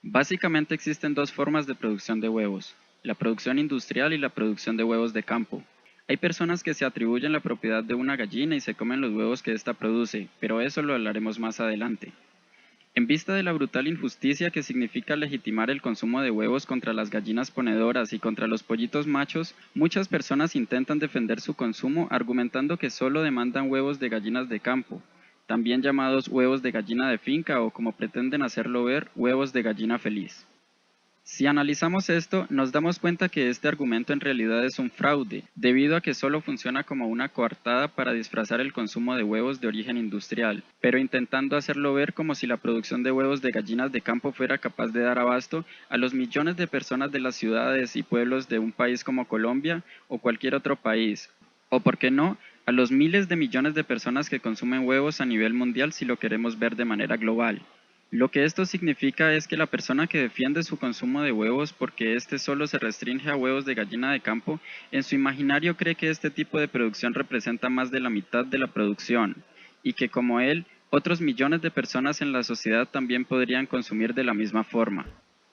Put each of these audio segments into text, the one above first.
Básicamente existen dos formas de producción de huevos, la producción industrial y la producción de huevos de campo. Hay personas que se atribuyen la propiedad de una gallina y se comen los huevos que ésta produce, pero eso lo hablaremos más adelante. En vista de la brutal injusticia que significa legitimar el consumo de huevos contra las gallinas ponedoras y contra los pollitos machos, muchas personas intentan defender su consumo argumentando que solo demandan huevos de gallinas de campo, también llamados huevos de gallina de finca o como pretenden hacerlo ver, huevos de gallina feliz. Si analizamos esto, nos damos cuenta que este argumento en realidad es un fraude, debido a que solo funciona como una coartada para disfrazar el consumo de huevos de origen industrial, pero intentando hacerlo ver como si la producción de huevos de gallinas de campo fuera capaz de dar abasto a los millones de personas de las ciudades y pueblos de un país como Colombia o cualquier otro país, o por qué no, a los miles de millones de personas que consumen huevos a nivel mundial si lo queremos ver de manera global. Lo que esto significa es que la persona que defiende su consumo de huevos porque este solo se restringe a huevos de gallina de campo, en su imaginario cree que este tipo de producción representa más de la mitad de la producción, y que como él, otros millones de personas en la sociedad también podrían consumir de la misma forma.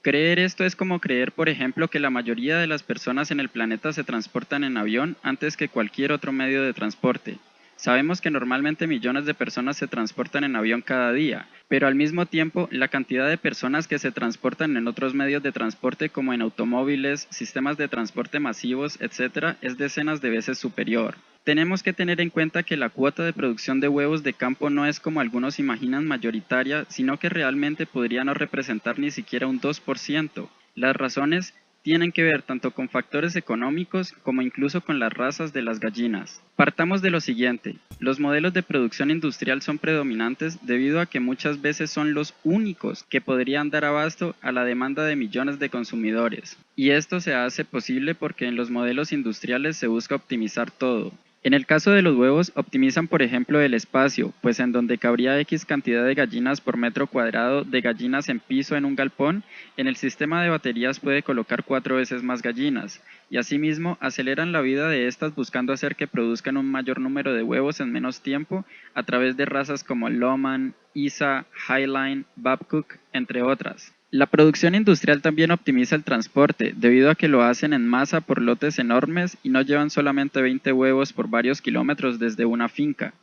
Creer esto es como creer, por ejemplo, que la mayoría de las personas en el planeta se transportan en avión antes que cualquier otro medio de transporte. Sabemos que normalmente millones de personas se transportan en avión cada día, pero al mismo tiempo la cantidad de personas que se transportan en otros medios de transporte como en automóviles, sistemas de transporte masivos, etc., es decenas de veces superior. Tenemos que tener en cuenta que la cuota de producción de huevos de campo no es como algunos imaginan mayoritaria, sino que realmente podría no representar ni siquiera un 2%. Las razones tienen que ver tanto con factores económicos como incluso con las razas de las gallinas. Partamos de lo siguiente, los modelos de producción industrial son predominantes debido a que muchas veces son los únicos que podrían dar abasto a la demanda de millones de consumidores. Y esto se hace posible porque en los modelos industriales se busca optimizar todo. En el caso de los huevos, optimizan por ejemplo el espacio, pues en donde cabría X cantidad de gallinas por metro cuadrado de gallinas en piso en un galpón, en el sistema de baterías puede colocar 4 veces más gallinas, y asimismo aceleran la vida de estas buscando hacer que produzcan un mayor número de huevos en menos tiempo a través de razas como Lohmann, ISA, Highline, Babcock, entre otras. La producción industrial también optimiza el transporte, debido a que lo hacen en masa por lotes enormes y no llevan solamente 20 huevos por varios kilómetros desde una finca.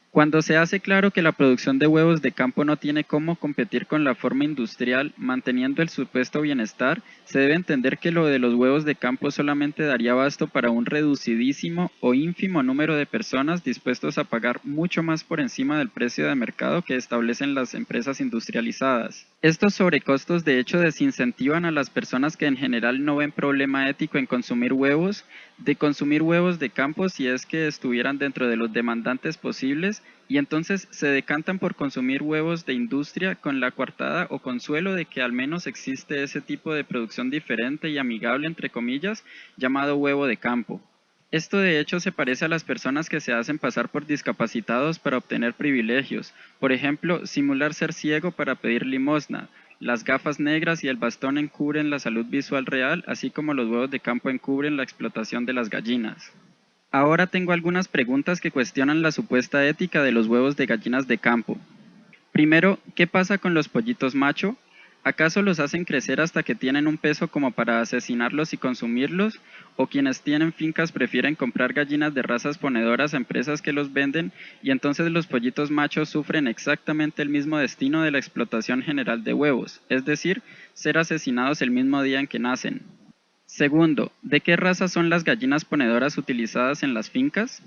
Cuando se hace claro que la producción de huevos de campo no tiene cómo competir con la forma industrial manteniendo el supuesto bienestar, se debe entender que lo de los huevos de campo solamente daría abasto para un reducidísimo o ínfimo número de personas dispuestos a pagar mucho más por encima del precio de mercado que establecen las empresas industrializadas. Estos sobrecostos de hecho desincentivan a las personas que en general no ven problema ético en consumir huevos, de consumir huevos de campo si es que estuvieran dentro de los demandantes posibles, y entonces se decantan por consumir huevos de industria con la coartada o consuelo de que al menos existe ese tipo de producción diferente y amigable entre comillas llamado huevo de campo. Esto de hecho se parece a las personas que se hacen pasar por discapacitados para obtener privilegios, por ejemplo, simular ser ciego para pedir limosna. Las gafas negras y el bastón encubren la salud visual real, así como los huevos de campo encubren la explotación de las gallinas. Ahora tengo algunas preguntas que cuestionan la supuesta ética de los huevos de gallinas de campo. Primero, ¿qué pasa con los pollitos macho? ¿Acaso los hacen crecer hasta que tienen un peso como para asesinarlos y consumirlos? ¿O quienes tienen fincas prefieren comprar gallinas de razas ponedoras a empresas que los venden y entonces los pollitos machos sufren exactamente el mismo destino de la explotación general de huevos, es decir, ser asesinados el mismo día en que nacen? Segundo, ¿de qué raza son las gallinas ponedoras utilizadas en las fincas?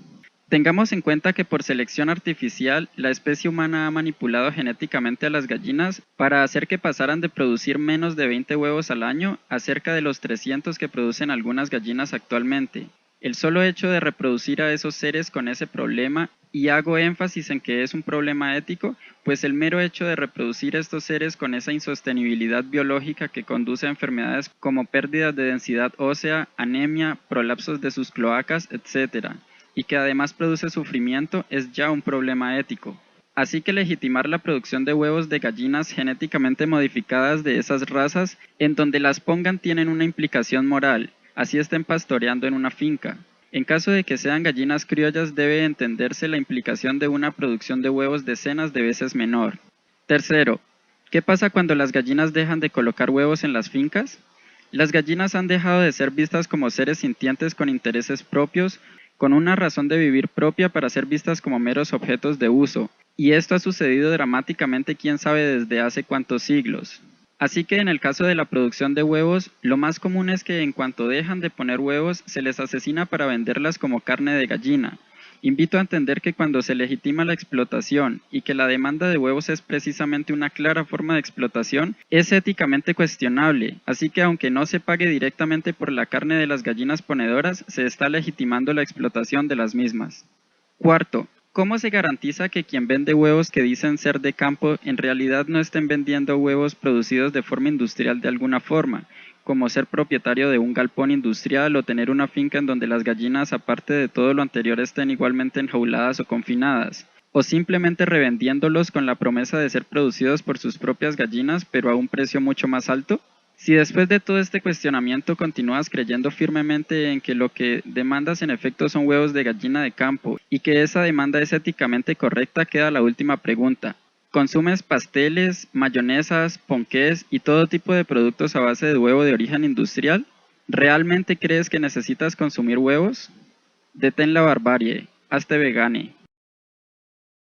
Tengamos en cuenta que por selección artificial, la especie humana ha manipulado genéticamente a las gallinas para hacer que pasaran de producir menos de 20 huevos al año a cerca de los 300 que producen algunas gallinas actualmente. El solo hecho de reproducir a esos seres con ese problema, y hago énfasis en que es un problema ético, pues el mero hecho de reproducir estos seres con esa insostenibilidad biológica que conduce a enfermedades como pérdidas de densidad ósea, anemia, prolapsos de sus cloacas, etc., y que además produce sufrimiento, es ya un problema ético. Así que legitimar la producción de huevos de gallinas genéticamente modificadas de esas razas, en donde las pongan tienen una implicación moral, así estén pastoreando en una finca. En caso de que sean gallinas criollas debe entenderse la implicación de una producción de huevos decenas de veces menor. Tercero, ¿Qué pasa cuando las gallinas dejan de colocar huevos en las fincas? Las gallinas han dejado de ser vistas como seres sintientes con intereses propios, con una razón de vivir propia para ser vistas como meros objetos de uso, y esto ha sucedido dramáticamente quién sabe desde hace cuántos siglos. Así que en el caso de la producción de huevos, lo más común es que en cuanto dejan de poner huevos, se les asesina para venderlas como carne de gallina. Invito a entender que cuando se legitima la explotación y que la demanda de huevos es precisamente una clara forma de explotación, es éticamente cuestionable, así que aunque no se pague directamente por la carne de las gallinas ponedoras, se está legitimando la explotación de las mismas. Cuarto, ¿cómo se garantiza que quien vende huevos que dicen ser de campo en realidad no estén vendiendo huevos producidos de forma industrial de alguna forma, como ser propietario de un galpón industrial o tener una finca en donde las gallinas, aparte de todo lo anterior, estén igualmente enjauladas o confinadas, o simplemente revendiéndolos con la promesa de ser producidos por sus propias gallinas pero a un precio mucho más alto? Si después de todo este cuestionamiento continúas creyendo firmemente en que lo que demandas en efecto son huevos de gallina de campo y que esa demanda es éticamente correcta, queda la última pregunta. ¿Consumes pasteles, mayonesas, ponqués y todo tipo de productos a base de huevo de origen industrial? ¿Realmente crees que necesitas consumir huevos? Detén la barbarie, hazte vegane.